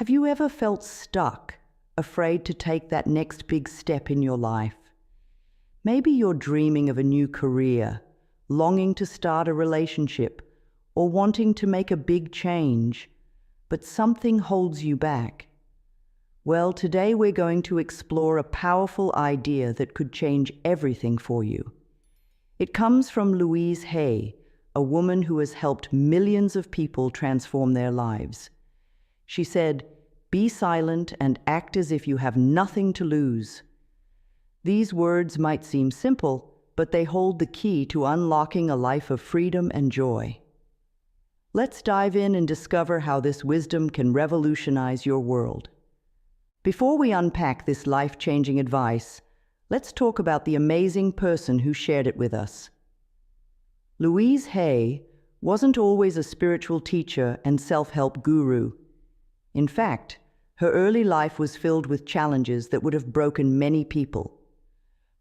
Have you ever felt stuck, afraid to take that next big step in your life? Maybe you're dreaming of a new career, longing to start a relationship, or wanting to make a big change, but something holds you back. Well, today we're going to explore a powerful idea that could change everything for you. It comes from Louise Hay, a woman who has helped millions of people transform their lives. She said, "Be silent and act as if you have nothing to lose." These words might seem simple, but they hold the key to unlocking a life of freedom and joy. Let's dive in and discover how this wisdom can revolutionize your world. Before we unpack this life-changing advice, let's talk about the amazing person who shared it with us. Louise Hay wasn't always a spiritual teacher and self-help guru. In fact, her early life was filled with challenges that would have broken many people.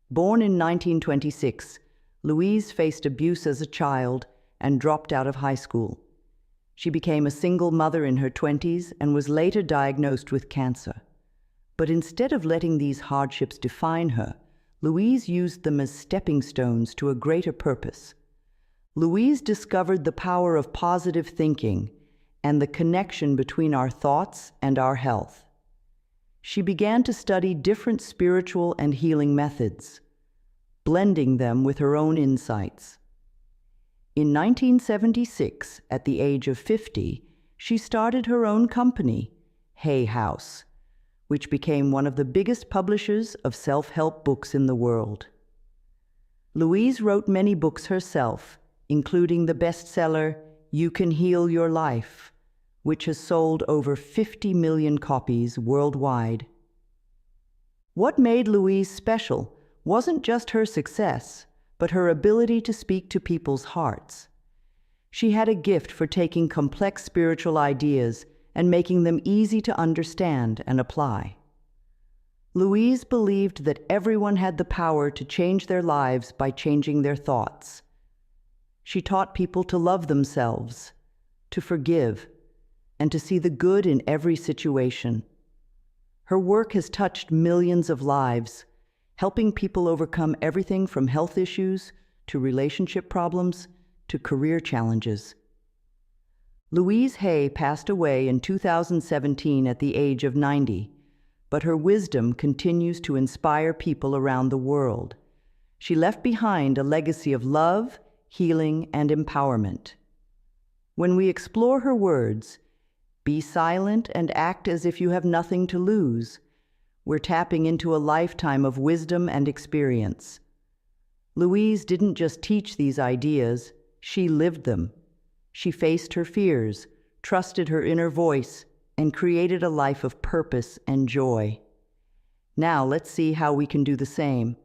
Born in 1926, Louise faced abuse as a child and dropped out of high school. She became a single mother in her 20s and was later diagnosed with cancer. But instead of letting these hardships define her, Louise used them as stepping stones to a greater purpose. Louise discovered the power of positive thinking and the connection between our thoughts and our health. She began to study different spiritual and healing methods, blending them with her own insights. In 1976, at the age of 50, she started her own company, Hay House, which became one of the biggest publishers of self-help books in the world. Louise wrote many books herself, including the bestseller, You Can Heal Your Life, which has sold over 50 million copies worldwide. What made Louise special wasn't just her success, but her ability to speak to people's hearts. She had a gift for taking complex spiritual ideas and making them easy to understand and apply. Louise believed that everyone had the power to change their lives by changing their thoughts. She taught people to love themselves, to forgive, and to see the good in every situation. Her work has touched millions of lives, helping people overcome everything from health issues to relationship problems to career challenges. Louise Hay passed away in 2017 at the age of 90, but her wisdom continues to inspire people around the world. She left behind a legacy of love, healing, and empowerment. When we explore her words, "Be silent and act as if you have nothing to lose," we're tapping into a lifetime of wisdom and experience. Louise didn't just teach these ideas, she lived them. She faced her fears, trusted her inner voice, and created a life of purpose and joy. Now let's see how we can do the same.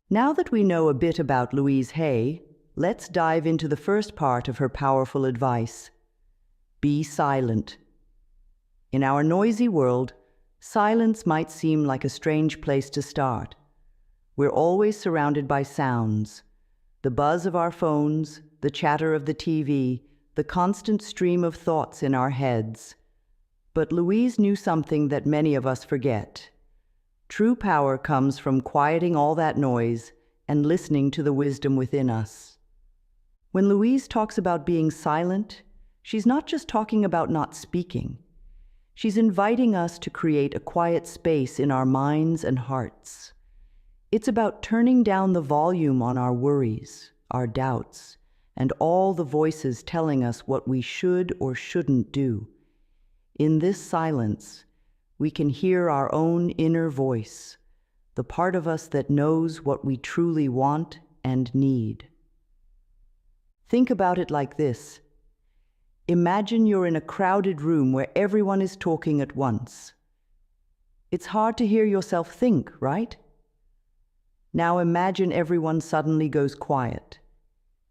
Now that we know a bit about Louise Hay, let's dive into the first part of her powerful advice. Be silent. In our noisy world, silence might seem like a strange place to start. We're always surrounded by sounds. The buzz of our phones, the chatter of the TV, the constant stream of thoughts in our heads. But Louise knew something that many of us forget. True power comes from quieting all that noise and listening to the wisdom within us. When Louise talks about being silent, she's not just talking about not speaking. She's inviting us to create a quiet space in our minds and hearts. It's about turning down the volume on our worries, our doubts, and all the voices telling us what we should or shouldn't do. In this silence, we can hear our own inner voice, the part of us that knows what we truly want and need. Think about it like this. Imagine you're in a crowded room where everyone is talking at once. It's hard to hear yourself think, right? Now imagine everyone suddenly goes quiet.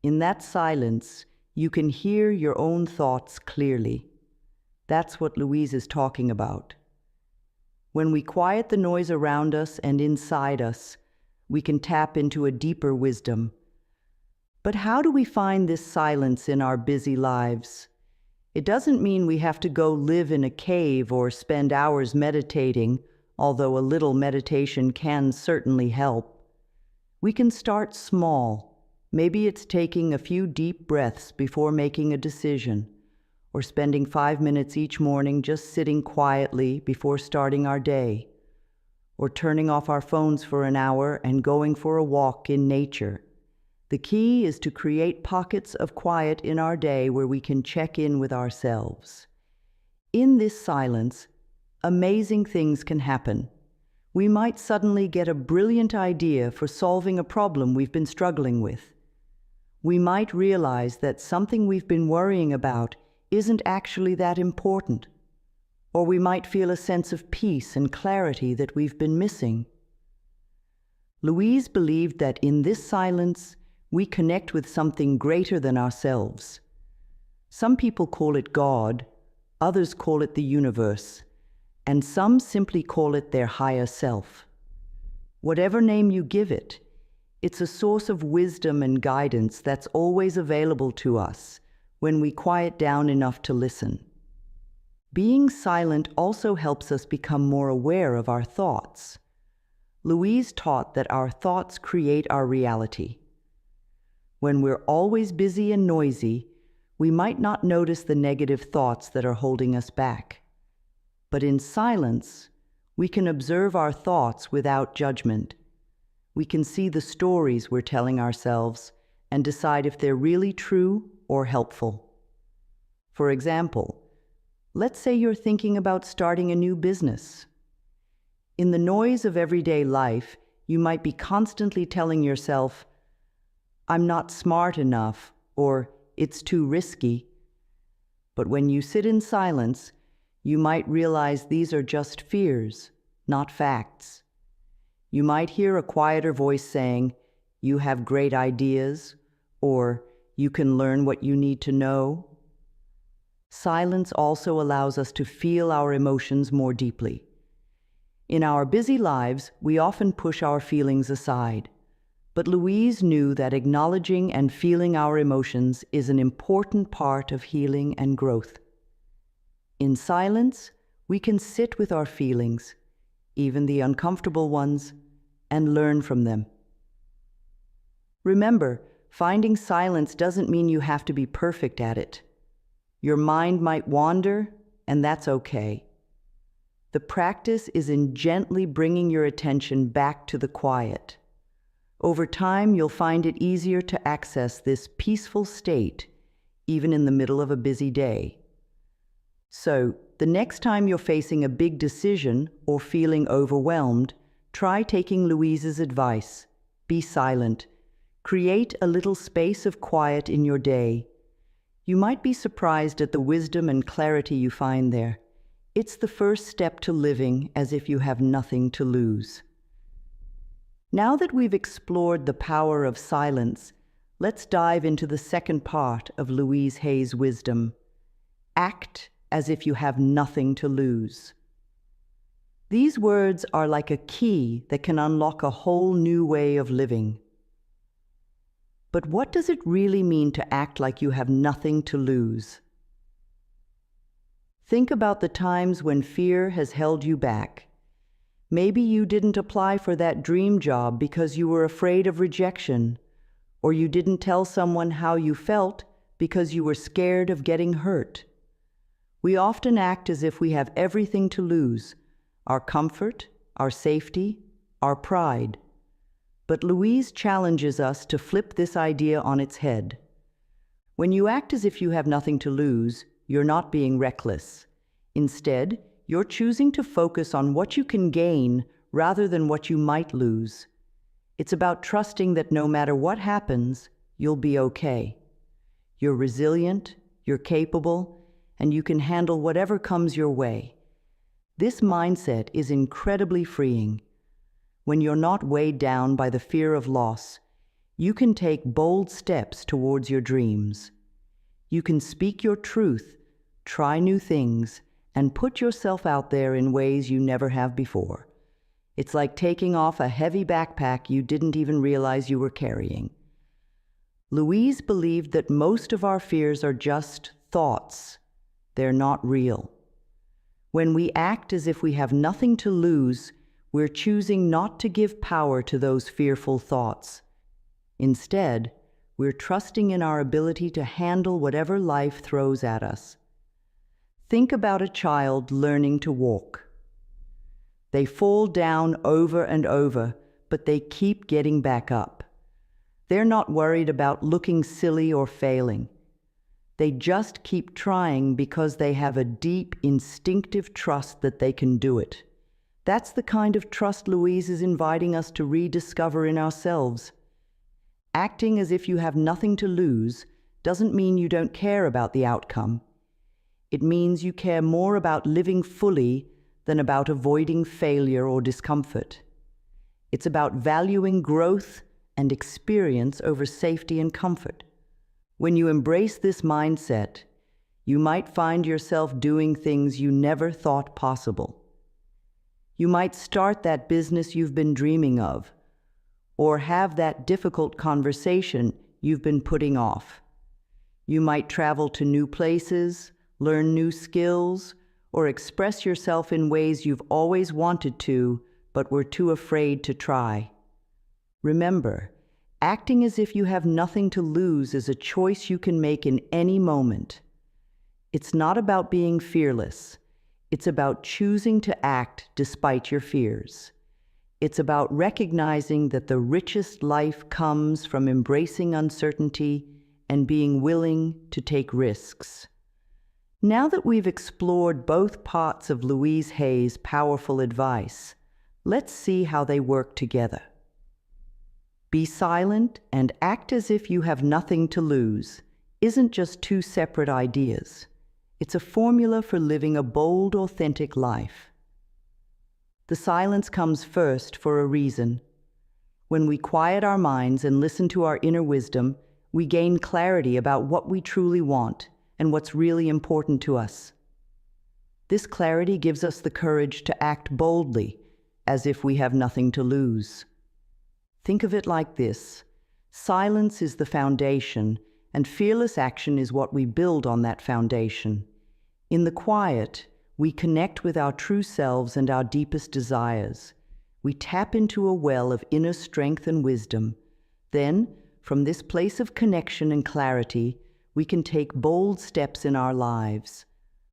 In that silence, you can hear your own thoughts clearly. That's what Louise is talking about. When we quiet the noise around us and inside us, we can tap into a deeper wisdom. But how do we find this silence in our busy lives? It doesn't mean we have to go live in a cave or spend hours meditating, although a little meditation can certainly help. We can start small. Maybe it's taking a few deep breaths before making a decision, or spending 5 minutes each morning just sitting quietly before starting our day, or turning off our phones for an hour and going for a walk in nature. The key is to create pockets of quiet in our day where we can check in with ourselves. In this silence, amazing things can happen. We might suddenly get a brilliant idea for solving a problem we've been struggling with. We might realize that something we've been worrying about isn't actually that important. Or we might feel a sense of peace and clarity that we've been missing. Louise believed that in this silence, we connect with something greater than ourselves. Some people call it God, others call it the universe, and some simply call it their higher self. Whatever name you give it, it's a source of wisdom and guidance that's always available to us when we quiet down enough to listen. Being silent also helps us become more aware of our thoughts. Louise taught that our thoughts create our reality. When we're always busy and noisy, we might not notice the negative thoughts that are holding us back. But in silence, we can observe our thoughts without judgment. We can see the stories we're telling ourselves and decide if they're really true or helpful. For example, let's say you're thinking about starting a new business. In the noise of everyday life, you might be constantly telling yourself, "I'm not smart enough," or "it's too risky." But when you sit in silence, you might realize these are just fears, not facts. You might hear a quieter voice saying, "You have great ideas," or "You can learn what you need to know." Silence also allows us to feel our emotions more deeply. In our busy lives, we often push our feelings aside. But Louise knew that acknowledging and feeling our emotions is an important part of healing and growth. In silence, we can sit with our feelings, even the uncomfortable ones, and learn from them. Remember, finding silence doesn't mean you have to be perfect at it. Your mind might wander, and that's okay. The practice is in gently bringing your attention back to the quiet. Over time, you'll find it easier to access this peaceful state, even in the middle of a busy day. So, the next time you're facing a big decision or feeling overwhelmed, try taking Louise's advice. Be silent. Create a little space of quiet in your day. You might be surprised at the wisdom and clarity you find there. It's the first step to living as if you have nothing to lose. Now that we've explored the power of silence, let's dive into the second part of Louise Hay's wisdom. Act as if you have nothing to lose. These words are like a key that can unlock a whole new way of living. But what does it really mean to act like you have nothing to lose? Think about the times when fear has held you back. Maybe you didn't apply for that dream job because you were afraid of rejection, or you didn't tell someone how you felt because you were scared of getting hurt. We often act as if we have everything to lose: our comfort, our safety, our pride. But Louise challenges us to flip this idea on its head. When you act as if you have nothing to lose, you're not being reckless. Instead, you're choosing to focus on what you can gain rather than what you might lose. It's about trusting that no matter what happens, you'll be okay. You're resilient, you're capable, and you can handle whatever comes your way. This mindset is incredibly freeing. When you're not weighed down by the fear of loss, you can take bold steps towards your dreams. You can speak your truth, try new things, and put yourself out there in ways you never have before. It's like taking off a heavy backpack you didn't even realize you were carrying. Louise believed that most of our fears are just thoughts. they're not real. When we act as if we have nothing to lose, we're choosing not to give power to those fearful thoughts. Instead, we're trusting in our ability to handle whatever life throws at us. Think about a child learning to walk. They fall down over and over, but they keep getting back up. They're not worried about looking silly or failing. They just keep trying because they have a deep, instinctive trust that they can do it. That's the kind of trust Louise is inviting us to rediscover in ourselves. Acting as if you have nothing to lose doesn't mean you don't care about the outcome. It means you care more about living fully than about avoiding failure or discomfort. It's about valuing growth and experience over safety and comfort. When you embrace this mindset, you might find yourself doing things you never thought possible. You might start that business you've been dreaming of, or have that difficult conversation you've been putting off. You might travel to new places, learn new skills, or express yourself in ways you've always wanted to, but were too afraid to try. Remember, acting as if you have nothing to lose is a choice you can make in any moment. It's not about being fearless. It's about choosing to act despite your fears. It's about recognizing that the richest life comes from embracing uncertainty and being willing to take risks. Now that we've explored both parts of Louise Hay's powerful advice, let's see how they work together. Be silent and act as if you have nothing to lose isn't just two separate ideas. It's a formula for living a bold, authentic life. The silence comes first for a reason. When we quiet our minds and listen to our inner wisdom, we gain clarity about what we truly want and what's really important to us. This clarity gives us the courage to act boldly, as if we have nothing to lose. Think of it like this: silence is the foundation, and fearless action is what we build on that foundation. In the quiet, we connect with our true selves and our deepest desires. We tap into a well of inner strength and wisdom. Then, from this place of connection and clarity, we can take bold steps in our lives.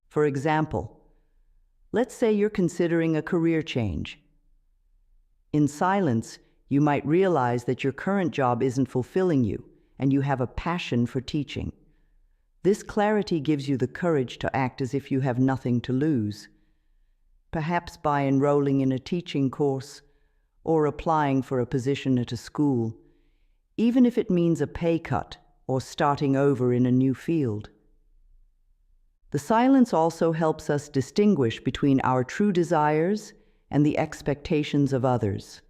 For example, let's say you're considering a career change. In silence, you might realize that your current job isn't fulfilling you, and you have a passion for teaching. This clarity gives you the courage to act as if you have nothing to lose, perhaps by enrolling in a teaching course or applying for a position at a school, even if it means a pay cut or starting over in a new field. The silence also helps us distinguish between our true desires and the expectations of others.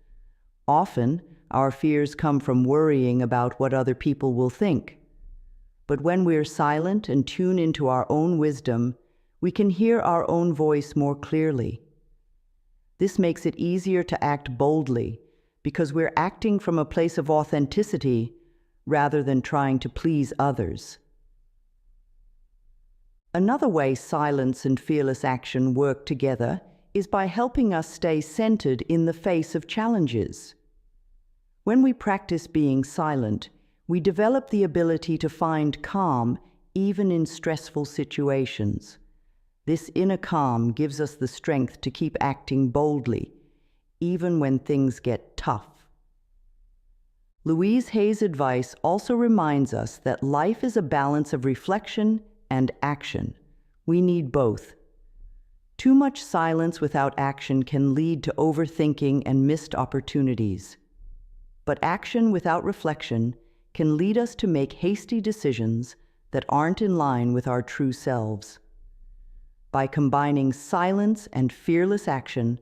Often, our fears come from worrying about what other people will think. But when we're silent and tune into our own wisdom, we can hear our own voice more clearly. This makes it easier to act boldly because we're acting from a place of authenticity rather than trying to please others. Another way silence and fearless action work together is by helping us stay centered in the face of challenges. When we practice being silent, we develop the ability to find calm even in stressful situations. This inner calm gives us the strength to keep acting boldly, even when things get tough. Louise Hay's advice also reminds us that life is a balance of reflection and action. We need both. Too much silence without action can lead to overthinking and missed opportunities. But action without reflection can lead us to make hasty decisions that aren't in line with our true selves. By combining silence and fearless action,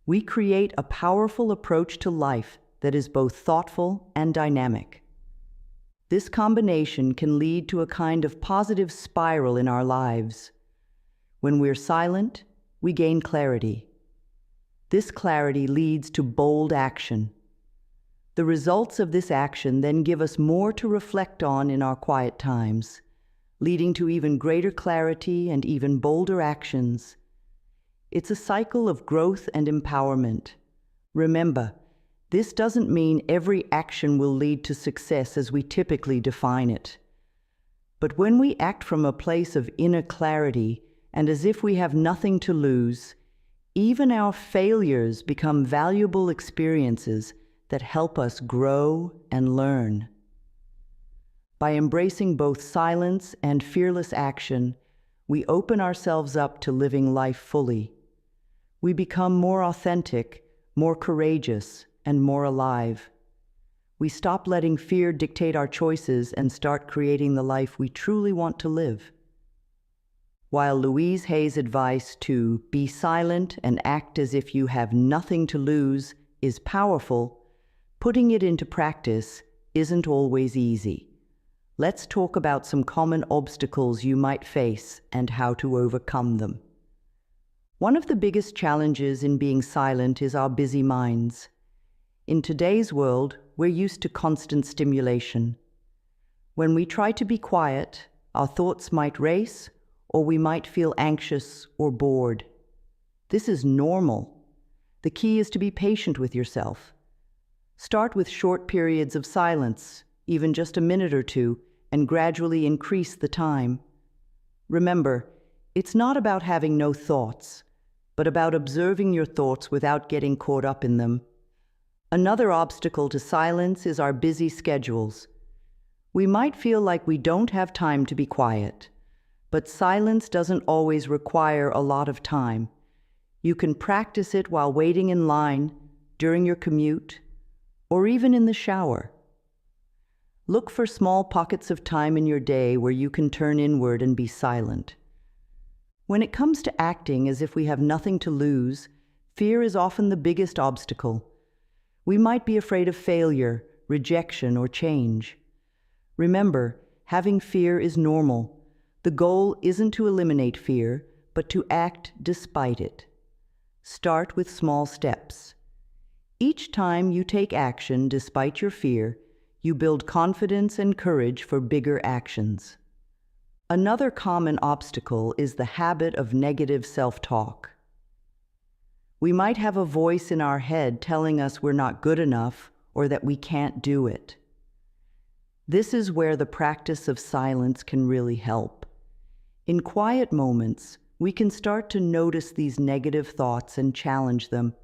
we create a powerful approach to life that is both thoughtful and dynamic. This combination can lead to a kind of positive spiral in our lives. When we're silent, we gain clarity. This clarity leads to bold action. The results of this action then give us more to reflect on in our quiet times. leading to even greater clarity and even bolder actions. It's a cycle of growth and empowerment. Remember, this doesn't mean every action will lead to success as we typically define it. But when we act from a place of inner clarity and as if we have nothing to lose, even our failures become valuable experiences that help us grow and learn. By embracing both silence and fearless action, we open ourselves up to living life fully. We become more authentic, more courageous, and more alive. We stop letting fear dictate our choices and start creating the life we truly want to live. While Louise Hay's advice to be silent and act as if you have nothing to lose is powerful, putting it into practice isn't always easy. Let's talk about some common obstacles you might face and how to overcome them. One of the biggest challenges in being silent is our busy minds. In today's world, we're used to constant stimulation. When we try to be quiet, our thoughts might race, or we might feel anxious or bored. This is normal. The key is to be patient with yourself. Start with short periods of silence, even just a minute or two, and gradually increase the time. Remember, it's not about having no thoughts, but about observing your thoughts without getting caught up in them. Another obstacle to silence is our busy schedules. We might feel like we don't have time to be quiet, but silence doesn't always require a lot of time. You can practice it while waiting in line, during your commute, or even in the shower. Look for small pockets of time in your day where you can turn inward and be silent. When it comes to acting as if we have nothing to lose, fear is often the biggest obstacle. We might be afraid of failure, rejection, or change. Remember, having fear is normal. The goal isn't to eliminate fear, but to act despite it. Start with small steps. Each time you take action despite your fear, you build confidence and courage for bigger actions. Another common obstacle is the habit of negative self-talk. We might have a voice in our head telling us we're not good enough or that we can't do it. This is where the practice of silence can really help. In quiet moments, we can start to notice these negative thoughts and challenge them.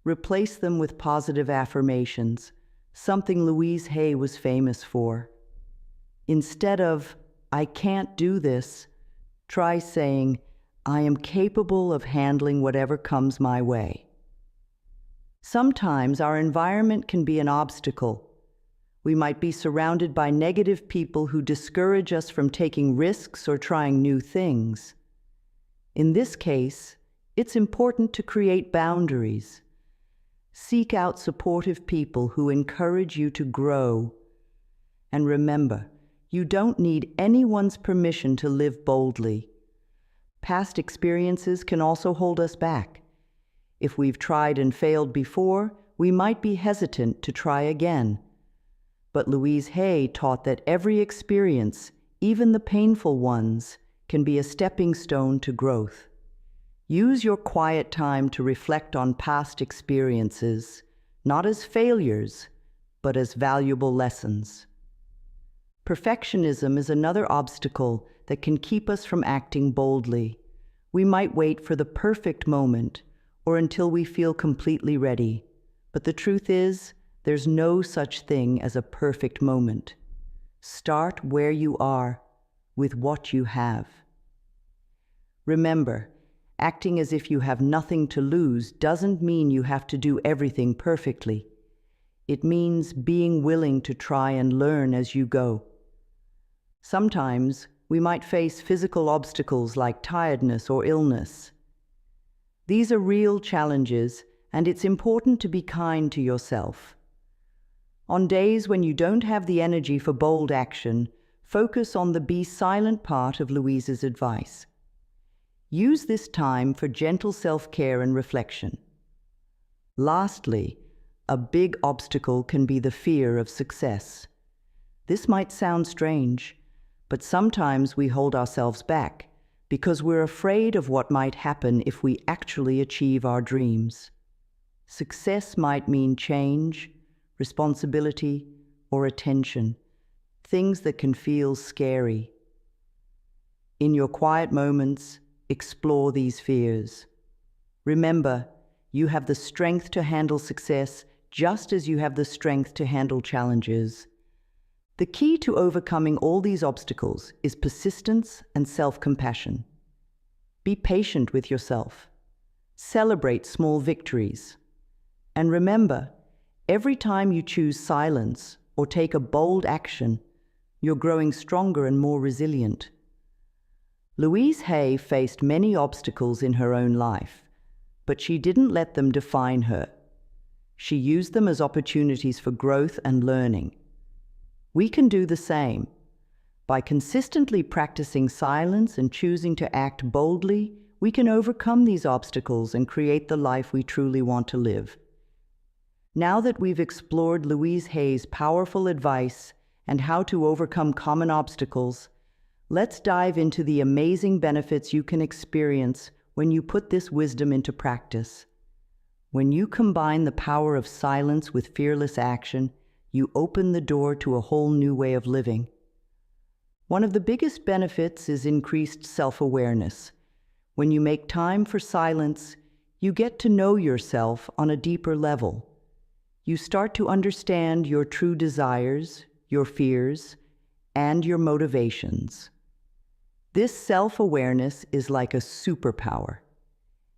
Replace them with positive affirmations, something Louise Hay was famous for. Instead of, "I can't do this," try saying, "I am capable of handling whatever comes my way." Sometimes our environment can be an obstacle. We might be surrounded by negative people who discourage us from taking risks or trying new things. In this case, it's important to create boundaries. Seek out supportive people who encourage you to grow. And remember, you don't need anyone's permission to live boldly. Past experiences can also hold us back. If we've tried and failed before, we might be hesitant to try again. But Louise Hay taught that every experience, even the painful ones, can be a stepping stone to growth. Use your quiet time to reflect on past experiences, not as failures, but as valuable lessons. Perfectionism is another obstacle that can keep us from acting boldly. We might wait for the perfect moment or until we feel completely ready. But the truth is, there's no such thing as a perfect moment. Start where you are, with what you have. Remember, acting as if you have nothing to lose doesn't mean you have to do everything perfectly. It means being willing to try and learn as you go. Sometimes we might face physical obstacles like tiredness or illness. These are real challenges, and it's important to be kind to yourself. On days when you don't have the energy for bold action, focus on the be silent part of Louise's advice. Use this time for gentle self-care and reflection. Lastly, a big obstacle can be the fear of success. This might sound strange, But sometimes we hold ourselves back because we're afraid of what might happen if we actually achieve our dreams. Success might mean change, responsibility, or attention, things that can feel scary. In your quiet moments, explore these fears. Remember, you have the strength to handle success just as you have the strength to handle challenges. The key to overcoming all these obstacles is persistence and self-compassion. Be patient with yourself. Celebrate small victories. And remember, every time you choose silence or take a bold action, you're growing stronger and more resilient. Louise Hay faced many obstacles in her own life, but she didn't let them define her. She used them as opportunities for growth and learning. We can do the same. By consistently practicing silence and choosing to act boldly, we can overcome these obstacles and create the life we truly want to live. Now that we've explored Louise Hay's powerful advice and how to overcome common obstacles, let's dive into the amazing benefits you can experience when you put this wisdom into practice. When you combine the power of silence with fearless action, you open the door to a whole new way of living. One of the biggest benefits is increased self-awareness. When you make time for silence, you get to know yourself on a deeper level. You start to understand your true desires, your fears, and your motivations. This self-awareness is like a superpower.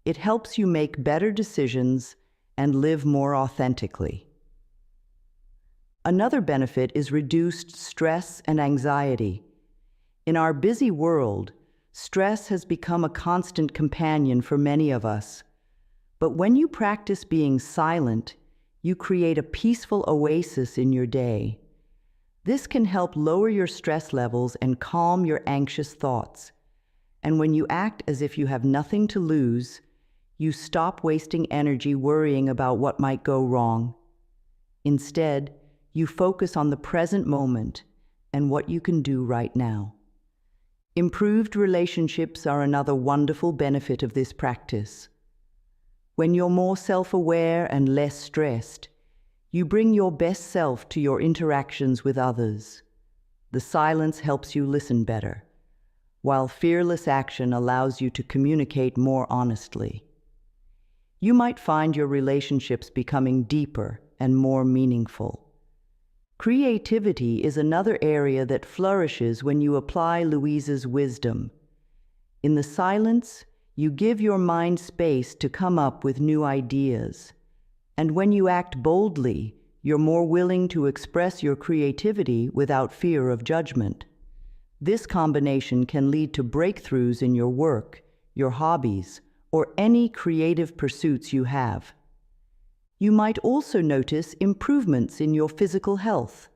It helps you make better decisions and live more authentically. Another benefit is reduced stress and anxiety. In our busy world, stress has become a constant companion for many of us. But when you practice being silent, you create a peaceful oasis in your day. This can help lower your stress levels and calm your anxious thoughts. And when you act as if you have nothing to lose, you stop wasting energy worrying about what might go wrong. Instead, you focus on the present moment and what you can do right now. Improved relationships are another wonderful benefit of this practice. When you're more self-aware and less stressed, you bring your best self to your interactions with others. The silence helps you listen better, while fearless action allows you to communicate more honestly. You might find your relationships becoming deeper and more meaningful. Creativity is another area that flourishes when you apply Louise's wisdom. In the silence, you give your mind space to come up with new ideas. And when you act boldly, you're more willing to express your creativity without fear of judgment. This combination can lead to breakthroughs in your work, your hobbies, or any creative pursuits you have. You might also notice improvements in your physical health.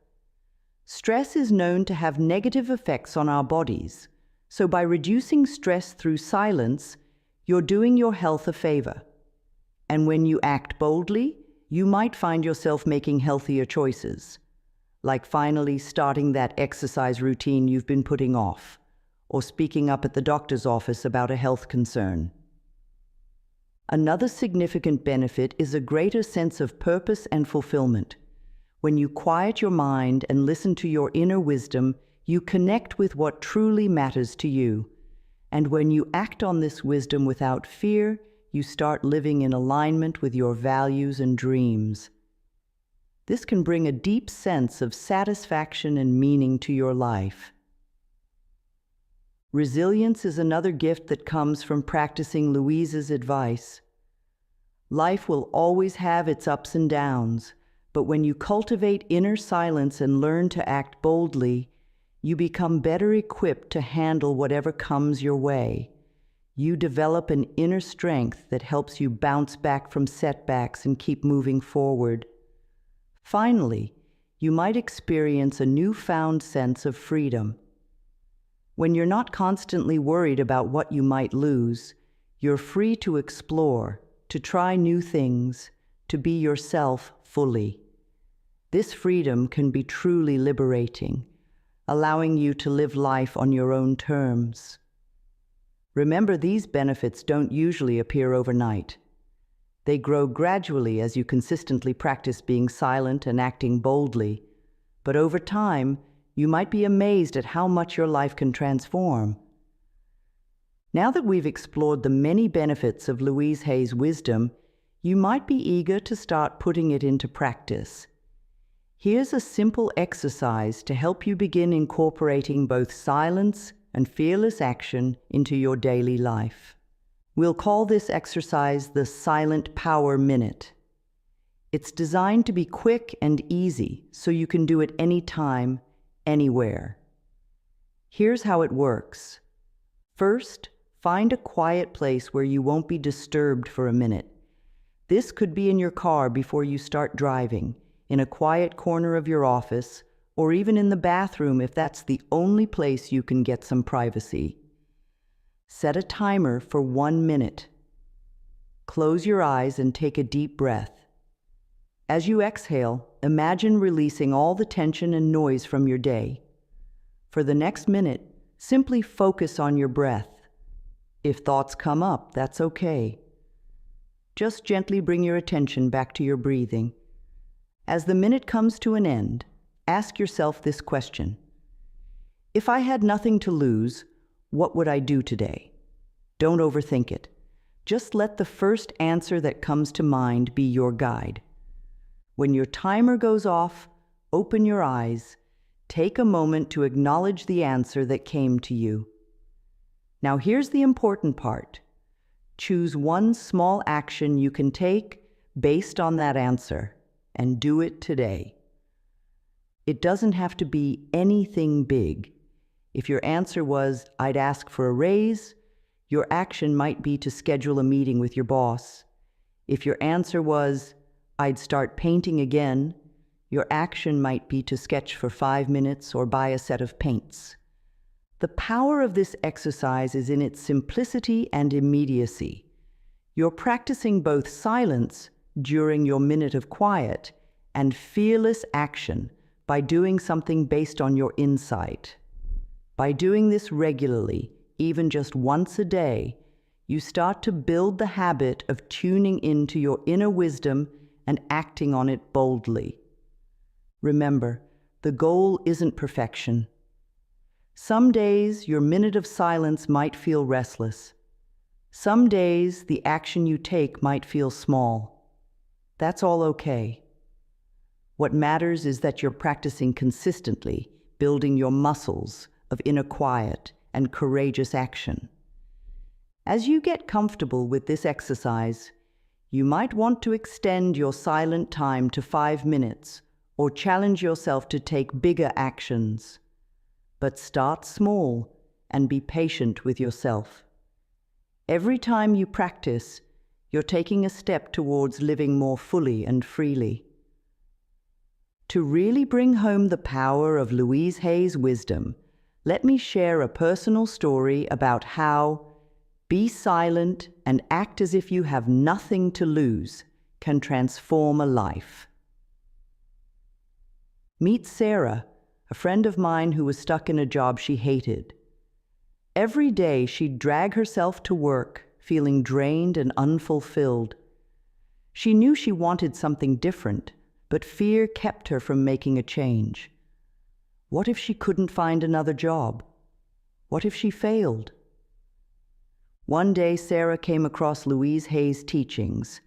Stress is known to have negative effects on our bodies, so by reducing stress through silence, you're doing your health a favor. And when you act boldly, you might find yourself making healthier choices, like finally starting that exercise routine you've been putting off, or speaking up at the doctor's office about a health concern. Another significant benefit is a greater sense of purpose and fulfillment. When you quiet your mind and listen to your inner wisdom, you connect with what truly matters to you. And when you act on this wisdom without fear, you start living in alignment with your values and dreams. This can bring a deep sense of satisfaction and meaning to your life. Resilience is another gift that comes from practicing Louise's advice. Life will always have its ups and downs, but when you cultivate inner silence and learn to act boldly, you become better equipped to handle whatever comes your way. You develop an inner strength that helps you bounce back from setbacks and keep moving forward. Finally, you might experience a newfound sense of freedom. When you're not constantly worried about what you might lose, you're free to explore, to try new things, to be yourself fully. This freedom can be truly liberating, allowing you to live life on your own terms. Remember, these benefits don't usually appear overnight. They grow gradually as you consistently practice being silent and acting boldly, but over time, you might be amazed at how much your life can transform. Now that we've explored the many benefits of Louise Hay's wisdom, you might be eager to start putting it into practice. Here's a simple exercise to help you begin incorporating both silence and fearless action into your daily life. We'll call this exercise the Silent Power Minute. It's designed to be quick and easy, so you can do it anytime, anywhere. Here's how it works. First, find a quiet place where you won't be disturbed for a minute. This could be in your car before you start driving, in a quiet corner of your office, or even in the bathroom if that's the only place you can get some privacy. Set a timer for 1 minute. Close your eyes and take a deep breath. As you exhale, imagine releasing all the tension and noise from your day. For the next minute, simply focus on your breath. If thoughts come up, that's okay. Just gently bring your attention back to your breathing. As the minute comes to an end, ask yourself this question. If I had nothing to lose, what would I do today? Don't overthink it. Just let the first answer that comes to mind be your guide. When your timer goes off, open your eyes. Take a moment to acknowledge the answer that came to you. Now here's the important part. Choose one small action you can take based on that answer, and do it today. It doesn't have to be anything big. If your answer was, I'd ask for a raise, your action might be to schedule a meeting with your boss. If your answer was, I'd start painting again, your action might be to sketch for 5 minutes or buy a set of paints. The power of this exercise is in its simplicity and immediacy. You're practicing both silence during your minute of quiet and fearless action by doing something based on your insight. By doing this regularly, even just once a day, you start to build the habit of tuning into your inner wisdom and acting on it boldly. Remember, the goal isn't perfection. Some days, your minute of silence might feel restless. Some days, the action you take might feel small. That's all okay. What matters is that you're practicing consistently, building your muscles of inner quiet and courageous action. As you get comfortable with this exercise, you might want to extend your silent time to 5 minutes or challenge yourself to take bigger actions. But start small and be patient with yourself. Every time you practice, you're taking a step towards living more fully and freely. To really bring home the power of Louise Hay's wisdom, let me share a personal story about how be silent and act as if you have nothing to lose can transform a life. Meet Sarah, a friend of mine who was stuck in a job she hated. Every day she'd drag herself to work, feeling drained and unfulfilled. She knew she wanted something different, but fear kept her from making a change. What if she couldn't find another job? What if she failed? One day, Sarah came across Louise Hay's teachings.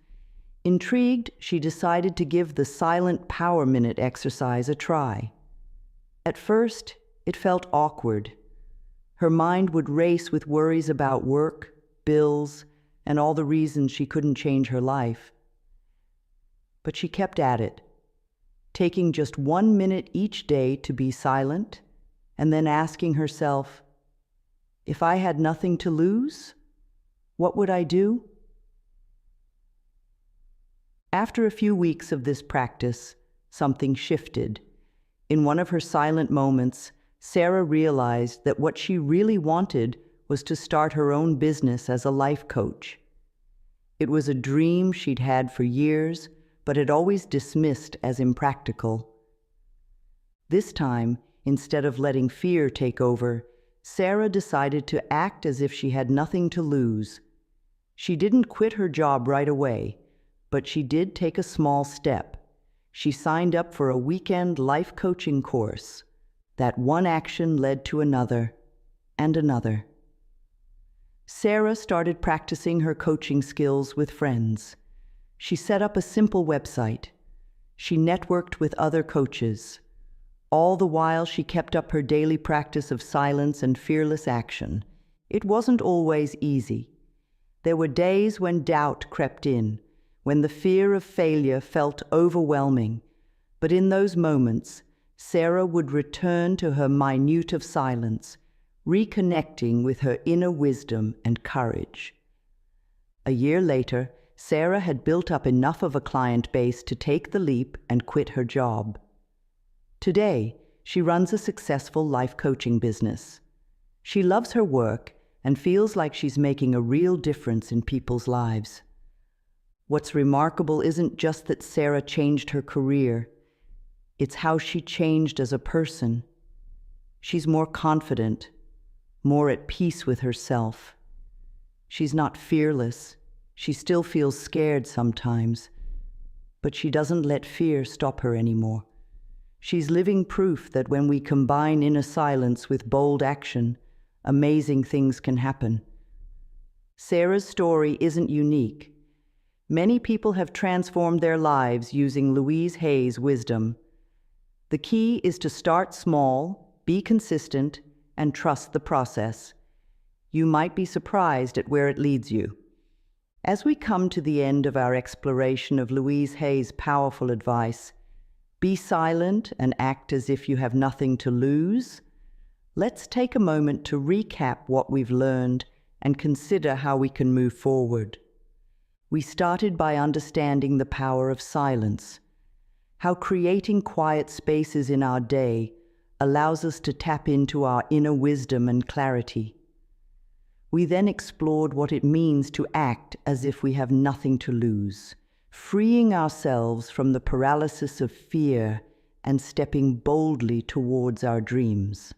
Intrigued, she decided to give the Silent Power Minute exercise a try. At first, it felt awkward. Her mind would race with worries about work, bills, and all the reasons she couldn't change her life. But she kept at it, taking just 1 minute each day to be silent, and then asking herself, if I had nothing to lose, what would I do? After a few weeks of this practice, something shifted. In one of her silent moments, Sarah realized that what she really wanted was to start her own business as a life coach. It was a dream she'd had for years, but had always dismissed as impractical. This time, instead of letting fear take over, Sarah decided to act as if she had nothing to lose. She didn't quit her job right away, but she did take a small step. She signed up for a weekend life coaching course. That one action led to another and another. Sarah started practicing her coaching skills with friends. She set up a simple website. She networked with other coaches. All the while, she kept up her daily practice of silence and fearless action. It wasn't always easy. There were days when doubt crept in, when the fear of failure felt overwhelming. But in those moments, Sarah would return to her minute of silence, reconnecting with her inner wisdom and courage. A year later, Sarah had built up enough of a client base to take the leap and quit her job. Today, she runs a successful life coaching business. She loves her work and feels like she's making a real difference in people's lives. What's remarkable isn't just that Sarah changed her career, it's how she changed as a person. She's more confident, more at peace with herself. She's not fearless. She still feels scared sometimes, but she doesn't let fear stop her anymore. She's living proof that when we combine inner silence with bold action, amazing things can happen. Sarah's story isn't unique. Many people have transformed their lives using Louise Hay's wisdom. The key is to start small, be consistent, and trust the process. You might be surprised at where it leads you. As we come to the end of our exploration of Louise Hay's powerful advice, be silent and act as if you have nothing to lose, let's take a moment to recap what we've learned and consider how we can move forward. We started by understanding the power of silence, how creating quiet spaces in our day allows us to tap into our inner wisdom and clarity. We then explored what it means to act as if we have nothing to lose, freeing ourselves from the paralysis of fear and stepping boldly towards our dreams.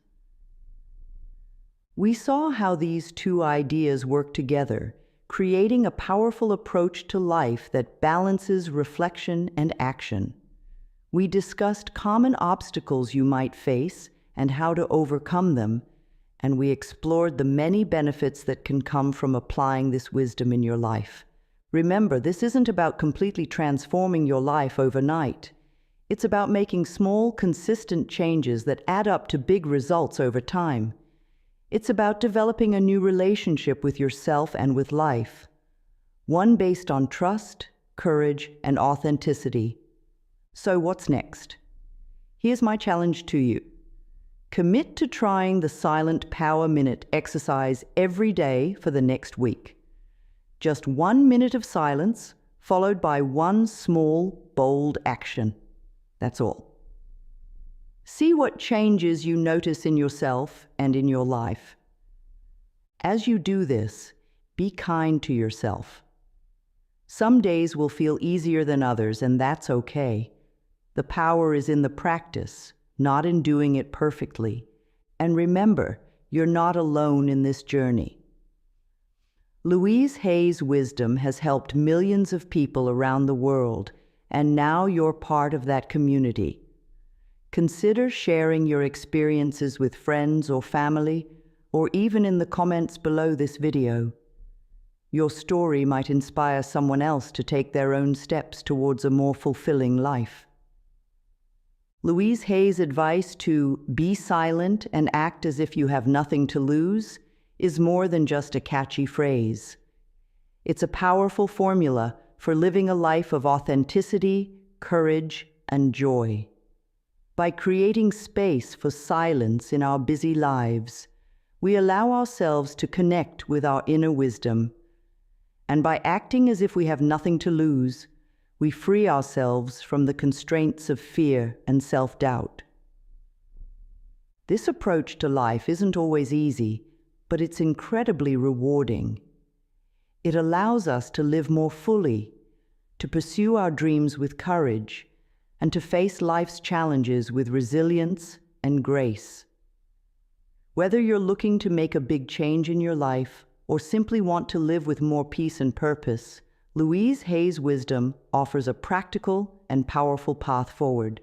We saw how these two ideas work together, creating a powerful approach to life that balances reflection and action. We discussed common obstacles you might face and how to overcome them, and we explored the many benefits that can come from applying this wisdom in your life. Remember, this isn't about completely transforming your life overnight. It's about making small, consistent changes that add up to big results over time. It's about developing a new relationship with yourself and with life, one based on trust, courage, and authenticity. So what's next? Here's my challenge to you. Commit to trying the Silent Power Minute exercise every day for the next week. Just 1 minute of silence, followed by one small, bold action. That's all. See what changes you notice in yourself and in your life. As you do this, be kind to yourself. Some days will feel easier than others, and that's okay. The power is in the practice, not in doing it perfectly. And remember, you're not alone in this journey. Louise Hay's wisdom has helped millions of people around the world, and now you're part of that community. Consider sharing your experiences with friends or family, or even in the comments below this video. Your story might inspire someone else to take their own steps towards a more fulfilling life. Louise Hay's advice to be silent and act as if you have nothing to lose is more than just a catchy phrase. It's a powerful formula for living a life of authenticity, courage, and joy. By creating space for silence in our busy lives, we allow ourselves to connect with our inner wisdom. And by acting as if we have nothing to lose, we free ourselves from the constraints of fear and self-doubt. This approach to life isn't always easy, but it's incredibly rewarding. It allows us to live more fully, to pursue our dreams with courage, and to face life's challenges with resilience and grace. Whether you're looking to make a big change in your life or simply want to live with more peace and purpose, Louise Hay's wisdom offers a practical and powerful path forward.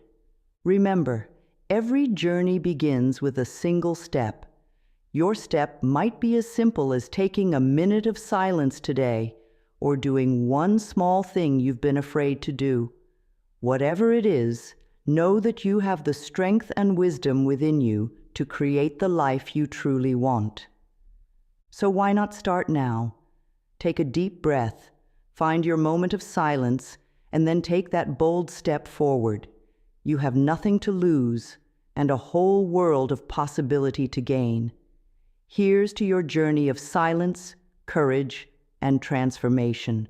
Remember, every journey begins with a single step. Your step might be as simple as taking a minute of silence today or doing one small thing you've been afraid to do. Whatever it is, know that you have the strength and wisdom within you to create the life you truly want. So why not start now? Take a deep breath, find your moment of silence, and then take that bold step forward. You have nothing to lose and a whole world of possibility to gain. Here's to your journey of silence, courage, and transformation.